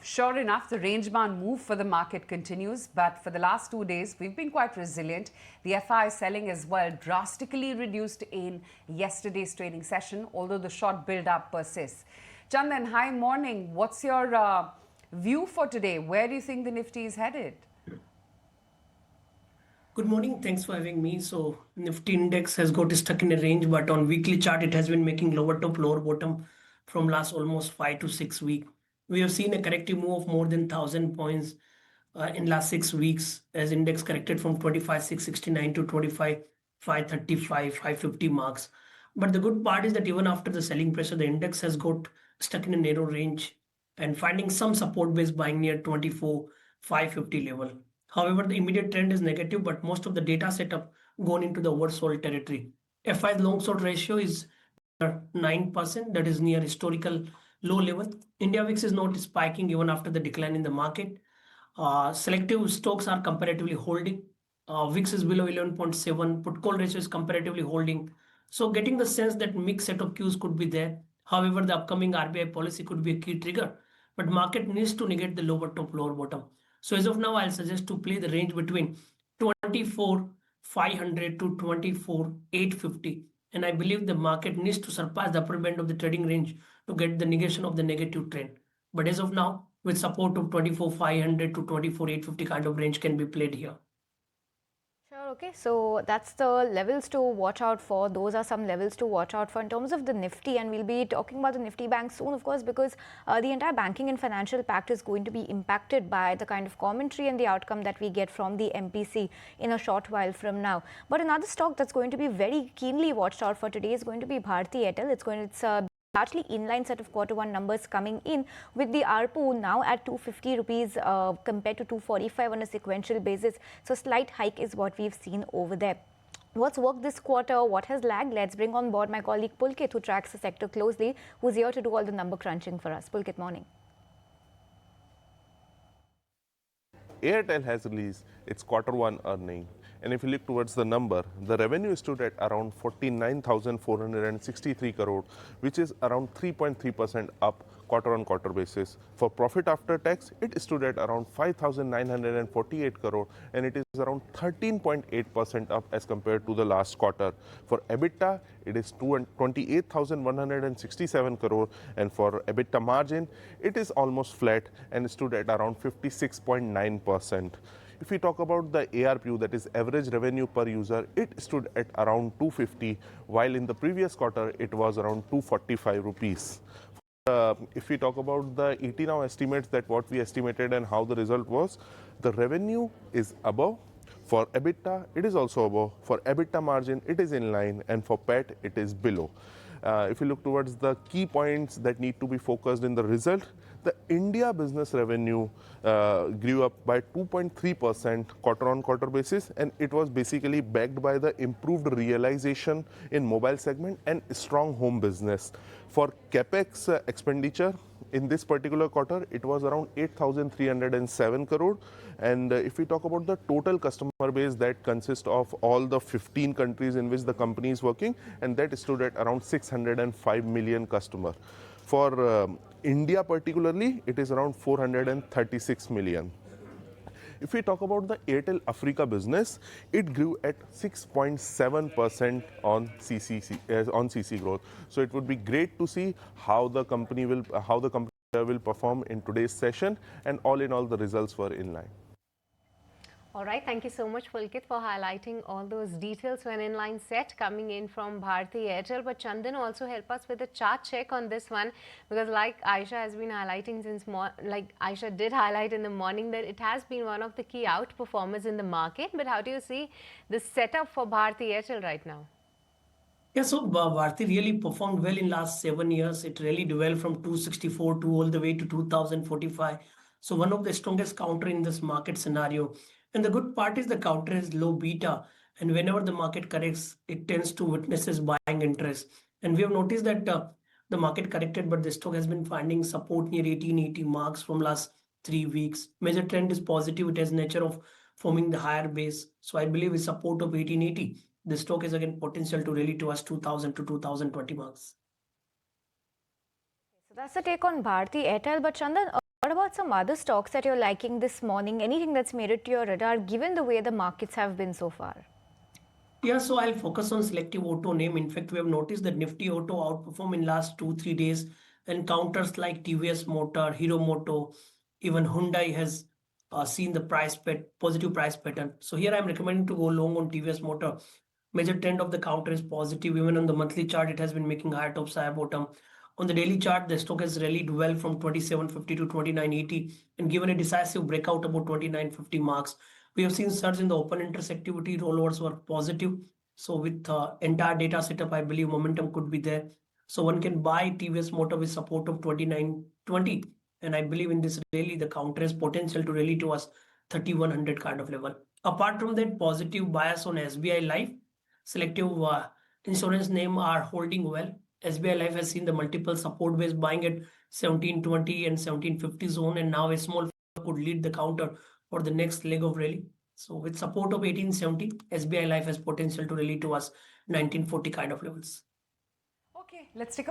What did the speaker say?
Sure enough, the range-bound move for the market continues, but for the last 2 days, we've been quite resilient. The FI selling as well drastically reduced in yesterday's trading session, although the short build-up persists. Chandan, hi, morning. What's your view for today? Where do you think the Nifty is headed? Good morning. Thanks for having me. So Nifty index has got stuck in a range, but on weekly chart, it has been making lower top, lower bottom from last almost 5 to 6 weeks. We have seen a corrective move of more than 1,000 points in last 6 weeks as index corrected from 25,669 to 25,535, 550 marks. But the good part is that even after the selling pressure, the index has got stuck in a narrow range and finding some support based buying near 24,550 level. However, the immediate trend is negative, but most of the data setup gone into the oversold territory. FI's long short ratio is 9%, that is near historical low level. India VIX is not spiking even after the decline in the market. Selective stocks are comparatively holding. VIX is below 11.7. Put call ratio is comparatively holding. So getting the sense that mixed set of cues could be there. However, the upcoming RBI policy could be a key trigger, but market needs to negate the lower top, lower bottom. So as of now, I'll suggest to play the range between 24,500 to 24,850. And I believe the market needs to surpass the upper band of the trading range to get the negation of the negative trend. But as of now, with support of 24,500 to 24,850 kind of range can be played here. Sure, okay. So that's the levels to watch out for. Those are some levels to watch out for in terms of the Nifty, and we'll be talking about the Nifty Bank soon, of course, because the entire banking and financial pact is going to be impacted by the kind of commentary and the outcome that we get from the MPC in a short while from now. But another stock that's going to be very keenly watched out for today is going to be Bharti Airtel. It's largely inline set of Q1 numbers coming in, with the ARPU now at 250 rupees compared to 245 on a sequential basis. So slight hike is what we've seen over there. What's worked this quarter? What has lagged? Let's bring on board my colleague Pulkit, who tracks the sector closely, who's here to do all the number crunching for us. Pulkit, morning. Airtel has released its Q1 earning. And if you look towards the number, the revenue stood at around 49,463 crore, which is around 3.3% up quarter-on-quarter basis. For profit after tax, it stood at around 5,948 crore, and it is around 13.8% up as compared to the last quarter. For EBITDA, it is 28,167 crore, and for EBITDA margin, it is almost flat and stood at around 56.9%. If we talk about the ARPU, that is average revenue per user, it stood at around 250, while in the previous quarter it was around 245 rupees. If we talk about the ET Now estimates, that what we estimated and how the result was, the revenue is above. For EBITDA, it is also above. For EBITDA margin, it is in line, and for PAT, it is below. If you look towards the key points that need to be focused in the result, the India business revenue grew up by 2.3% quarter-on-quarter basis, and it was basically backed by the improved realization in mobile segment and strong home business. For capex expenditure in this particular quarter, it was around 8,307 crore. And if we talk about the total customer base, that consists of all the 15 countries in which the company is working, and that stood at around 605 million customers. For India particularly, it is around 436 million. If we talk about the Airtel Africa business, it grew at 6.7% on CC growth. So it would be great to see how the company will perform in today's session, and all in all, the results were in line. All right, thank you so much, Pulkit, for highlighting all those details for an inline set coming in from Bharti Airtel. But Chandan also help us with a chart check on this one, because like Aisha has been highlighting Aisha did highlight in the morning, that it has been one of the key outperformers in the market. But how do you see the setup for Bharti Airtel right now? Yeah, so Bharti really performed well in last 7 years. It really developed from 264 to all the way to 2045. So one of the strongest counter in this market scenario. And the good part is the counter is low beta, and whenever the market corrects, it tends to witnesses buying interest. And we have noticed that the market corrected, but the stock has been finding support near 1880 marks from last 3 weeks. Major trend is positive. It has nature of forming the higher base. So I believe with support of 1880, the stock is again potential to really towards 2000 to 2020 marks. So that's the take on Bharti Airtel. But Chandan, a lot about some other stocks that you're liking this morning? Anything that's made it to your radar given the way the markets have been so far? Yeah, so I'll focus on selective auto name. In fact, we have noticed that Nifty Auto outperformed in last 2-3 days, and counters like TVS Motor, Hero Moto, even Hyundai has seen the positive price pattern. So here I'm recommending to go long on TVS Motor. Major trend of the counter is positive. Even on the monthly chart, it has been making higher tops, higher bottom. On the daily chart, the stock has rallied well from 2750 to 2980 and given a decisive breakout about 2950 marks. We have seen surge in the open interest activity. Rollovers were positive. So with entire data setup, I believe momentum could be there. So one can buy TVS Motor with support of 2920. And I believe in this rally, the counter has potential to rally to us 3100 kind of level. Apart from that, positive bias on SBI Life. Selective insurance name are holding well. SBI Life has seen the multiple support base buying at 1720 and 1750 zone, and now a small could lead the counter for the next leg of rally. So with support of 1870, SBI Life has potential to rally to us 1940 kind of levels. Okay, let's take a